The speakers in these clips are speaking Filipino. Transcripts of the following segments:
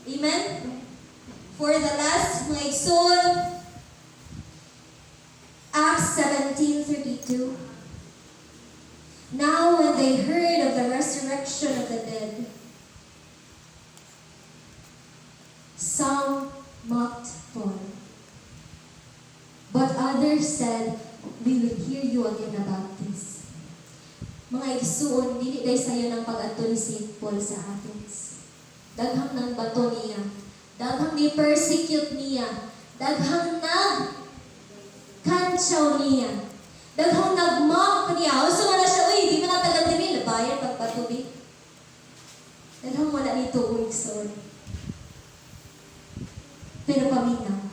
Amen? For the last, mga igsoon, Acts 17:32. Now when they heard of the resurrection of the dead, some mocked Paul. But others said, we will hear you again about this. Mga igsoon, dili day sayo ng pag-adto ni St. Paul sa Athens. Daghang ng bato niya. Daghang ni persecute niya. Daghang nag-kantsaw niya. Daghang nag-mock niya. O sumala siya, uy, di mo na taga-diri, labayan pagpatubi. Daghang wala nito, igsoon. Pero paminaw.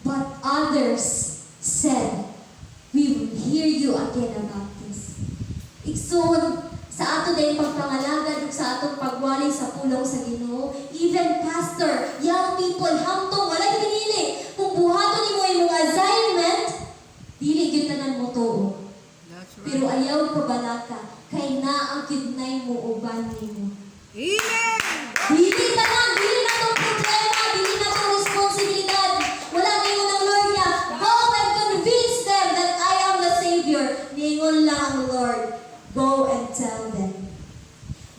But others said, we will hear you again about this. Igsoon, sa ato din pagpangalagad ug sa atong pagwali sa pulong sa Ginoo, even pastor, young people, hamtong walay pinili. Kung buhaton nimo imong assignment, dili gyud tanan mo tuo. Pero ayaw pabalaka kay naa ang kidnay mo uban nimo. Amen! Dili tanan, dili na tong problema, dili na tong responsibilidad. Wala ningon ng Lord niya, go and convince them that I am the Savior. Ningon lang ang Lord, go and tell them.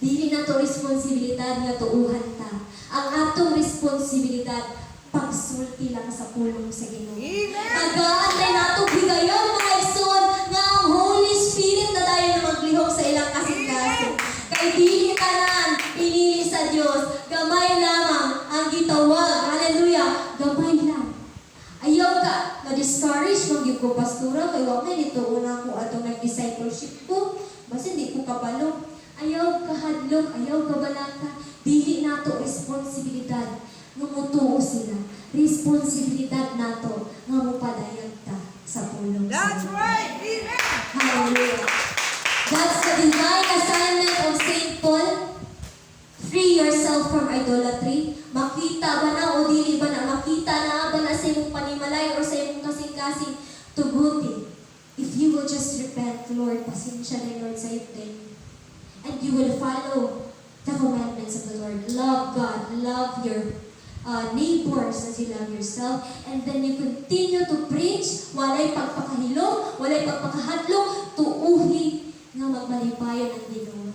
Dili na to responsibilidad nga tuuhan ta. Ang atong responsibilidad, pagsulti lang sa pulong sa Ginoo. Tagaan na nato higayon mga igsoon nga ang Holy Spirit na tayo na maglihok sa ilang kasing-kasing. Kay dili tanan pinili sa Dios, gamay lamang ang gitawag. Hallelujah, gamay lang. Ayaw ka na-discourage mag ko pastura kay wa may dito una ko atong nag-discipleship ko. Basta di ko kabalo. Ayaw ka hadlok, ayaw ka balaka. Dili nato responsibilidad nga mutuo sila. Responsibilidad nato nga mupadayag ta sa pulong. That's sa right! Amen! Hallelujah. That's the divine assignment of St. Paul. Free yourself from idolatry. Makita ba na o dili ba na? Makita na ba na sa imong panimalay or sa imong kasing-kasing tuguti? If you will just repent, Lord, pasensya na Lord sa din. And you will follow the commandments of the Lord. Love God, love your neighbors as you love yourself. And then you continue to preach, walay pagpakahilom, walay pagpakahadlong, tuuhi nga magbalibayan ang Ginoo.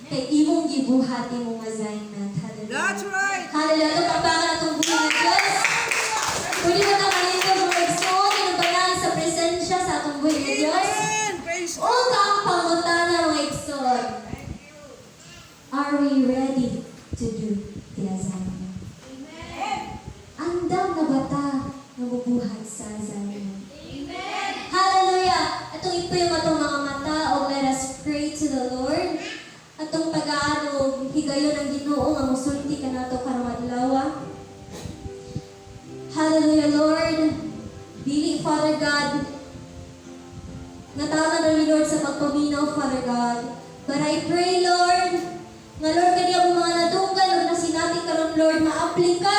Kay imong gibuhat imong assignment. Hallelujah. That's right! Hallelujah. Ito pagbangan atong buhay ng Diyos. Pwede mo na kanito mga igsoon, inubanan sa presensya sa atong buhay ng Diyos. Amen! Praise O ang pangutana mga igsoon. Are we ready to do the assignment? Amen! Andam na bata na bubuhat sa assignment. Amen! Hallelujah! Atong ipuyo atong mga mata o let us pray to the Lord. Atong pag-aano, higayon ang Ginoo nga musulti ka nato karong adlaw. Hallelujah, Lord. Dili, Father God. Natawa na ni Lord sa pagpaminaw, Father God. But I pray, Lord, nga Lord, kanya mo mga nadunggan o na sinabi karon Lord, ma-apply ka,